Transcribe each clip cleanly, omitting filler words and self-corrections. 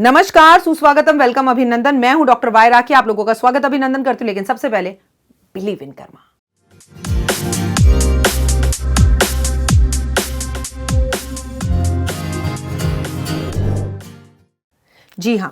नमस्कार, सुस्वागतम, वेलकम, अभिनंदन। मैं हूं डॉक्टर वाय राखी, आप लोगों का स्वागत अभिनंदन करती हूं। लेकिन सबसे पहले बिलीव इन कर्मा। जी हां,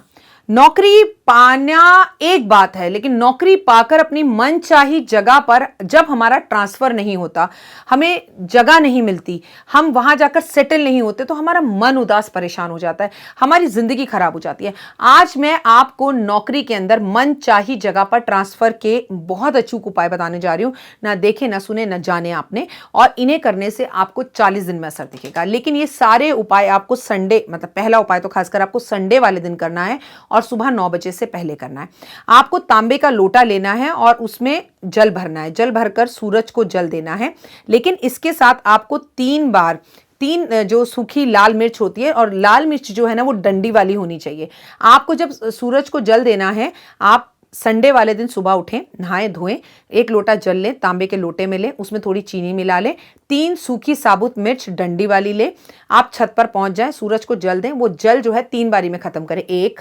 नौकरी पाना एक बात है, लेकिन नौकरी पाकर अपनी मनचाही जगह पर जब हमारा ट्रांसफर नहीं होता, हमें जगह नहीं मिलती, हम वहां जाकर सेटल नहीं होते, तो हमारा मन उदास परेशान हो जाता है, हमारी जिंदगी खराब हो जाती है। आज मैं आपको नौकरी के अंदर मनचाही जगह पर ट्रांसफर के बहुत अचूक उपाय बताने जा रही हूं। ना देखे, ना सुने, ना जाने आपने, और इन्हें करने से आपको 40 दिन में असर दिखेगा। लेकिन ये सारे उपाय आपको संडे, मतलब पहला उपाय तो खासकर आपको संडे वाले दिन करना है और सुबह 9 बजे से पहले करना है। आपको तांबे का लोटा लेना है और उसमें जल भरना है। जल भरकर सूरज को जल देना है। लेकिन इसके साथ आपको 3 बार जो सूखी लाल मिर्च होती है, और लाल मिर्च जो है ना वो डंडी वाली होनी चाहिए। आपको जब सूरज को जल देना है, आप संडे वाले दिन सुबह उठें, नहाएं धोएं, 1 लोटा जल लें, तांबे के लोटे में लें, उसमें थोड़ी चीनी मिला लें, 3 सूखी साबुत मिर्च डंडी वाली लें। आप छत पर पहुंच जाएं, सूरज को जल दें, वो जल जो है 3 बारी में खत्म करें, 1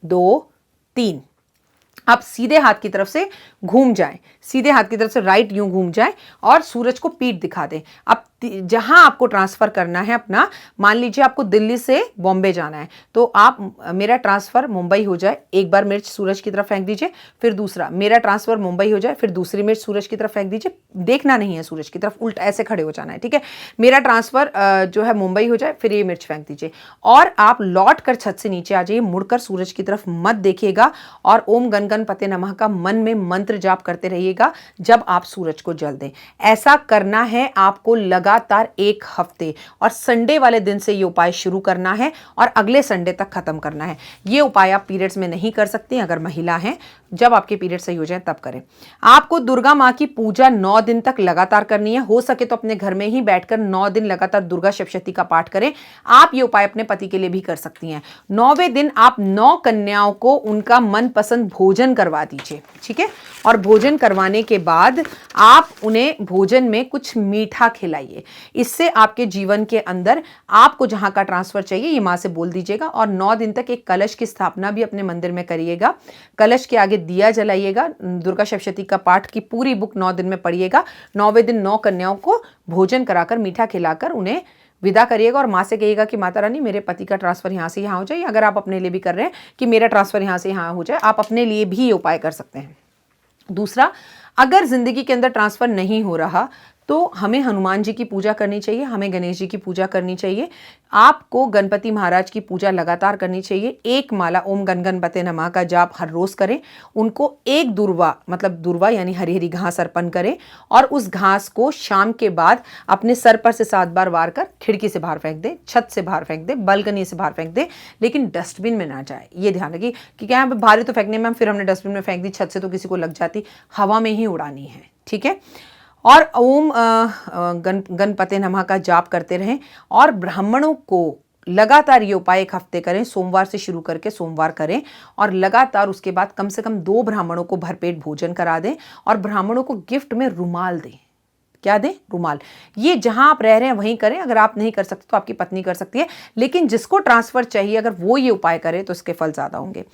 2 3। आप सीधे हाथ की तरफ से घूम जाएं, सीधे हाथ की तरफ से राइट यूं घूम जाएं और सूरज को पीठ दिखा दें। अब जहां आपको ट्रांसफर करना है अपना, मान लीजिए आपको दिल्ली से बॉम्बे जाना है, तो आप मेरा ट्रांसफर मुंबई हो जाए, एक बार मिर्च सूरज की तरफ फेंक दीजिए, फिर दूसरा मेरा ट्रांसफर मुंबई हो जाए, फिर दूसरी मिर्च सूरज की तरफ फेंक दीजिए। देखना नहीं है सूरज की तरफ, उल्टा ऐसे खड़े हो जाना है, ठीक है। मेरा ट्रांसफर जो है मुंबई हो जाए, फिर ये मिर्च फेंक दीजिए और आप लौट कर छत से नीचे आ जाइए, मुड़कर सूरज की तरफ मत देखिएगा और ओम गण गणपते नमः का मन में मंत्र जाप करते रहिएगा जब आप सूरज को जल दें। ऐसा करना है आपको लगातार 1 हफ्ते, और संडे वाले दिन से ये उपाय शुरू करना है और अगले संडे तक खत्म करना है। ये उपाय आप पीरियड्स में नहीं कर सकती, अगर महिला हैं, जब आपके पीरियड सही हो जाए तब करें। आपको दुर्गा मां की पूजा 9 दिन तक लगातार करनी है। हो सके तो अपने घर में ही बैठकर 9 दिन लगातार दुर्गा सप्तशती का पाठ करें। आप ये उपाय अपने पति के लिए भी कर सकती हैं। 9वें दिन आप 9 कन्याओं को उनका मनपसंद भोजन करवा दीजिए, ठीक है। और भोजन करवाने के बाद आप उन्हें भोजन में कुछ मीठा खिलाइए। इससे आपके जीवन के अंदर आपको जहां का ट्रांसफर चाहिए, ये मां से बोल दीजिएगा। और 9 दिन तक एक कलश की स्थापना भी अपने मंदिर में करिएगा। कलश के आगे दिया जलाइएगा। दुर्गा सप्तशती का पाठ की पूरी बुक 9 दिन में पढ़िएगा। 9वें दिन 9 कन्याओं को भोजन कराकर, मीठा खिलाकर उन्हें विदा करिएगा और मां से कहिएगा कि माता रानी, मेरे पति का ट्रांसफर यहां से यहां हो जाए। अगर आप अपने लिए भी कर रहे हैं कि मेरा ट्रांसफर यहां से यहां हो जाए, आप अपने लिए भी ये उपाय कर सकते हैं। दूसरा, अगर जिंदगी के अंदर ट्रांसफर नहीं हो रहा तो हमें हनुमान जी की पूजा करनी चाहिए, हमें गणेश जी की पूजा करनी चाहिए, आपको गणपति महाराज की पूजा लगातार करनी चाहिए। 1 माला ओम गण गणपते नमः का जाप हर रोज करें। उनको 1 दुर्वा, मतलब दुर्वा यानी हरी हरी घास अर्पण करें और उस घास को शाम के बाद अपने सर पर से 7 बार वार कर खिड़की से बाहर फेंक दें, छत से बाहर फेंक दें, बालकनी से बाहर फेंक दें, लेकिन डस्टबिन में ना जाए। ये ध्यान रखिए कि क्या बाहर तो फेंकने में, फिर हमने डस्टबिन में फेंक दी, छत से तो किसी को लग जाती, हवा में ही उड़ानी है, ठीक है। और ओम गणपते नमः का जाप करते रहें और ब्राह्मणों को लगातार ये उपाय 1 हफ्ते करें। सोमवार से शुरू करके सोमवार करें और लगातार उसके बाद कम से कम 2 ब्राह्मणों को भरपेट भोजन करा दें और ब्राह्मणों को गिफ्ट में रुमाल दें। क्या दें? रुमाल। ये जहां आप रह रहे हैं वहीं करें। अगर आप नहीं कर सकते तो आपकी पत्नी कर सकती है, लेकिन जिसको ट्रांसफर चाहिए अगर वो ये उपाय करे तो इसके फल ज्यादा होंगे।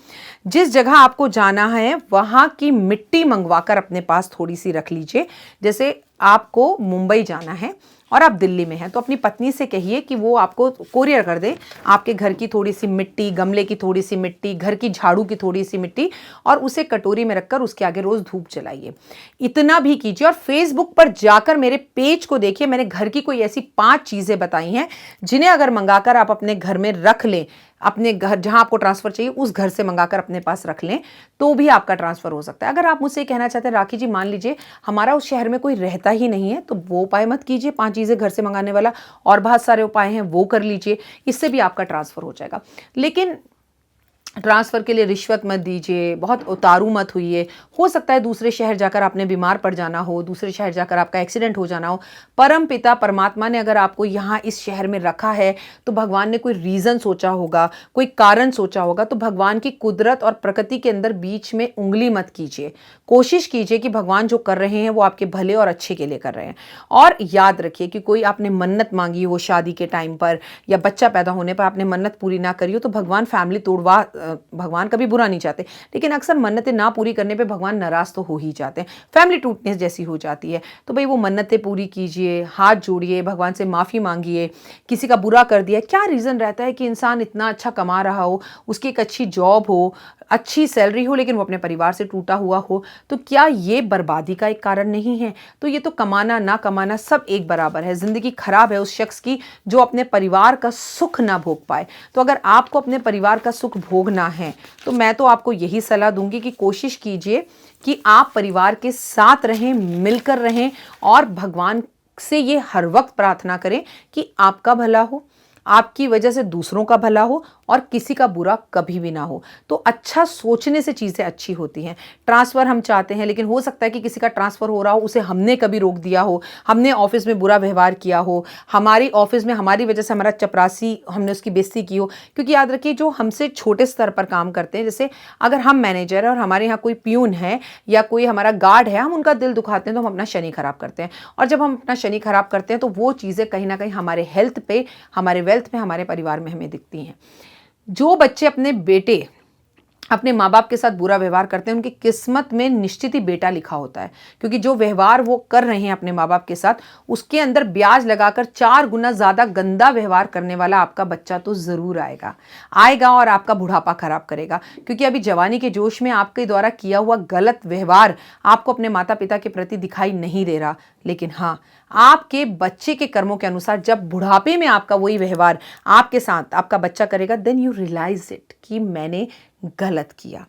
जिस जगह आपको जाना है वहां की मिट्टी मंगवाकर अपने पास थोड़ी सी रख लीजिए। जैसे आपको मुंबई जाना है और आप दिल्ली में हैं, तो अपनी पत्नी से कहिए कि वो आपको कोरियर कर दे आपके घर की थोड़ी सी मिट्टी, गमले की थोड़ी सी मिट्टी, घर की झाड़ू की थोड़ी सी मिट्टी, और उसे कटोरी में रखकर उसके आगे रोज धूप जलाइए। इतना भी कीजिए और फेसबुक पर जाकर मेरे पेज को देखिए। मैंने घर की कोई ऐसी 5 चीजें बताई हैं जिन्हें अगर मंगाकर आप अपने घर में रख लें, अपने घर जहां आपको ट्रांसफर चाहिए उस घर से मंगाकर अपने पास रख लें, तो भी आपका ट्रांसफर हो सकता है। अगर आप मुझसे कहना चाहते हैं राखी जी, मान लीजिए हमारा उस शहर में कोई रहता ही नहीं है, तो वो उपाय मत कीजिए, 5 चीजें घर से मंगाने वाला, और बहुत सारे उपाय हैं वो कर लीजिए, इससे भी आपका ट्रांसफर हो जाएगा। लेकिन ट्रांसफ़र के लिए रिश्वत मत दीजिए, बहुत उतारू मत होइए। हो सकता है दूसरे शहर जाकर आपने बीमार पड़ जाना हो, दूसरे शहर जाकर आपका एक्सीडेंट हो जाना हो। परम पिता परमात्मा ने अगर आपको यहाँ इस शहर में रखा है तो भगवान ने कोई रीज़न सोचा होगा, कोई कारण सोचा होगा। तो भगवान की कुदरत और प्रकृति के अंदर बीच में उंगली मत कीजिए। कोशिश कीजिए कि भगवान जो कर रहे हैं वो आपके भले और अच्छे के लिए कर रहे हैं। और याद रखिए कि कोई आपने मन्नत मांगी हो शादी के टाइम पर या बच्चा पैदा होने पर, आपने मन्नत पूरी ना करी हो तो भगवान फैमिली तोड़वा, भगवान कभी बुरा नहीं चाहते, लेकिन अक्सर मन्नतें ना पूरी करने पे भगवान नाराज तो हो ही जाते हैं, फैमिली टूटने जैसी हो जाती है। तो भाई वो मन्नतें पूरी कीजिए, हाथ जोड़िए, भगवान से माफ़ी मांगिए। किसी का बुरा कर दिया, क्या रीज़न रहता है कि इंसान इतना अच्छा कमा रहा हो, उसकी एक अच्छी जॉब हो, अच्छी सैलरी हो, लेकिन वो अपने परिवार से टूटा हुआ हो, तो क्या ये बर्बादी का एक कारण नहीं है? तो ये तो कमाना ना कमाना सब एक बराबर है। ज़िंदगी खराब है उस शख्स की जो अपने परिवार का सुख ना भोग पाए। तो अगर आपको अपने परिवार का सुख भोगना है तो मैं तो आपको यही सलाह दूंगी कि कोशिश कीजिए कि आप परिवार के साथ रहें, मिलकर रहें और भगवान से ये हर वक्त प्रार्थना करें कि आपका भला हो, आपकी वजह से दूसरों का भला हो और किसी का बुरा कभी भी ना हो। तो अच्छा सोचने से चीज़ें अच्छी होती हैं। ट्रांसफ़र हम चाहते हैं, लेकिन हो सकता है कि किसी का ट्रांसफ़र हो रहा हो, उसे हमने कभी रोक दिया हो, हमने ऑफिस में बुरा व्यवहार किया हो, हमारी ऑफिस में हमारी वजह से हमारा चपरासी, हमने उसकी बेइज्जती की हो। क्योंकि याद रखिए जो हमसे छोटे स्तर पर काम करते हैं, जैसे अगर हम मैनेजर हैं और हमारे यहाँ कोई प्यून है या कोई हमारा गार्ड है, हम उनका दिल दुखाते हैं तो हम अपना शनि खराब करते हैं। और जब हम अपना शनि खराब करते हैं तो वो चीज़ें कहीं ना कहीं हमारे हेल्थ पे, हमारे वेल्थ में, हमारे परिवार में हमें दिखती हैं। जो बच्चे अपने बेटे अपने माँ बाप के साथ बुरा व्यवहार करते हैं, उनकी किस्मत में निश्चित ही बेटा लिखा होता है। क्योंकि जो व्यवहार वो कर रहे हैं अपने माँ बाप के साथ, उसके अंदर ब्याज लगाकर 4 गुना ज़्यादा गंदा व्यवहार करने वाला आपका बच्चा तो ज़रूर आएगा और आपका बुढ़ापा खराब करेगा। क्योंकि अभी जवानी के जोश में आपके द्वारा किया हुआ गलत व्यवहार आपको अपने माता पिता के प्रति दिखाई नहीं दे रहा, लेकिन हाँ, आपके बच्चे के कर्मों के अनुसार जब बुढ़ापे में आपका वही व्यवहार आपके साथ आपका बच्चा करेगा, देन यू रियलाइज इट कि मैंने गलत किया।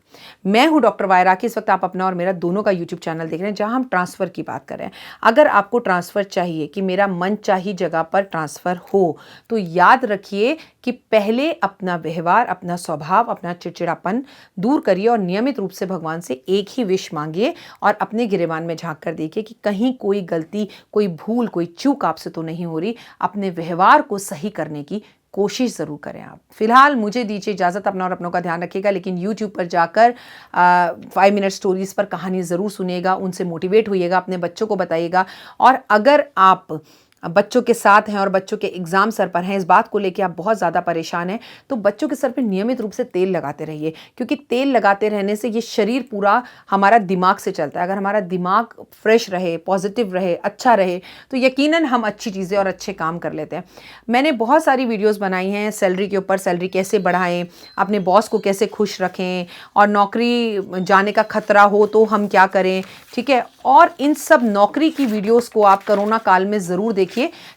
मैं हूं डॉक्टर वाय राखी। इस वक्त आप अपना और मेरा दोनों का यूट्यूब चैनल देख रहे हैं, जहां हम ट्रांसफ़र की बात कर रहे हैं। अगर आपको ट्रांसफ़र चाहिए कि मेरा मन चाही जगह पर ट्रांसफ़र हो, तो याद रखिए कि पहले अपना व्यवहार, अपना स्वभाव, अपना चिड़चिड़ापन दूर करिए और नियमित रूप से भगवान से एक ही विश मांगिए और अपने गिरेबान में झांक कर देखिए कि कहीं कोई गलती, कोई भूल, कोई चूक आपसे तो नहीं हो रही। अपने व्यवहार को सही करने की कोशिश ज़रूर करें आप। फिलहाल मुझे दीजिए इजाज़त, अपना और अपनों का ध्यान रखिएगा। लेकिन YouTube पर जाकर 5 मिनट स्टोरीज़ पर कहानी ज़रूर सुनिएगा, उनसे मोटिवेट होइएगा, अपने बच्चों को बताइएगा। और अगर आप बच्चों के साथ हैं और बच्चों के एग्ज़ाम सर पर हैं, इस बात को लेके आप बहुत ज़्यादा परेशान हैं, तो बच्चों के सर पे नियमित रूप से तेल लगाते रहिए। क्योंकि तेल लगाते रहने से ये शरीर पूरा हमारा दिमाग से चलता है। अगर हमारा दिमाग फ्रेश रहे, पॉजिटिव रहे, अच्छा रहे, तो यकीनन हम अच्छी चीज़ें और अच्छे काम कर लेते हैं। मैंने बहुत सारी वीडियोज़ बनाई हैं सैलरी के ऊपर, सैलरी कैसे बढ़ाएं, अपने बॉस को कैसे खुश रखें, और नौकरी जाने का खतरा हो तो हम क्या करें, ठीक है। और इन सब नौकरी की वीडियोज़ को आप कोरोना काल में ज़रूर देखिए।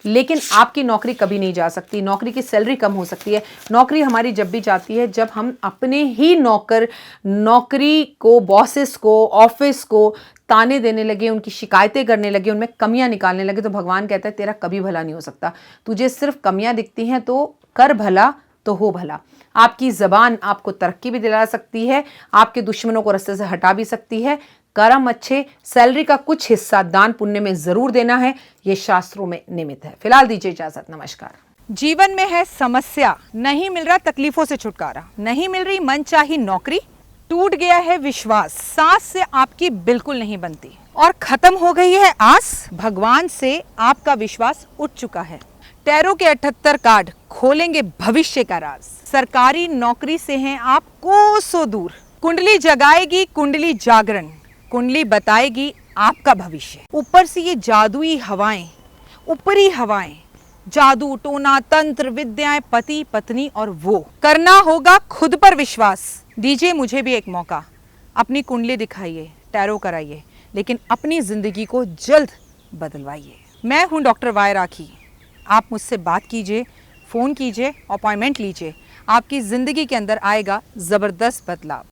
लेकिन आपकी नौकरी कभी नहीं जा सकती, नौकरी की सैलरी कम हो सकती है। नौकरी हमारी जब भी जाती है जब हम अपने ही नौकरी को, बॉसेस को, ऑफिस को ताने देने लगे, उनकी शिकायतें करने लगे, उनमें कमियां निकालने लगे। तो भगवान कहता है तेरा कभी भला नहीं हो सकता। तुझे सिर्फ कमियां दिखती हैं तो कर भला तो हो भला। आपकी ज़बान आपको तरक्की भी दिला सकती है, आपके दुश्मनों को रास्ते से हटा भी सकती है। कर्म अच्छे, सैलरी का कुछ हिस्सा दान पुण्य में जरूर देना है, ये शास्त्रों में निमित है। फिलहाल दीजिए इजाजत, नमस्कार। जीवन में है समस्या, नहीं मिल रहा तकलीफों से छुटकारा, नहीं मिल रही मनचाही नौकरी, टूट गया है विश्वास, सांस से आपकी बिल्कुल नहीं बनती और खत्म हो गई है आस, भगवान से आपका विश्वास उठ चुका है। टैरो के 78 कार्ड खोलेंगे भविष्य का राज। सरकारी नौकरी से हैं आप कोसों दूर, कुंडली जगाएगी कुंडली जागरण, कुंडली बताएगी आपका भविष्य। ऊपर से ये जादुई हवाएं, ऊपरी हवाएं, जादू टोना तंत्र विद्याएं, पति पत्नी और वो, करना होगा खुद पर विश्वास। दीजिए मुझे भी एक मौका, अपनी कुंडली दिखाइए, टैरो कराइए, लेकिन अपनी जिंदगी को जल्द बदलवाइए। मैं हूं डॉक्टर वाय राखी। आप मुझसे बात कीजिए, फ़ोन कीजिए, अपॉइंटमेंट लीजिए, आपकी ज़िंदगी के अंदर आएगा ज़बरदस्त बदलाव।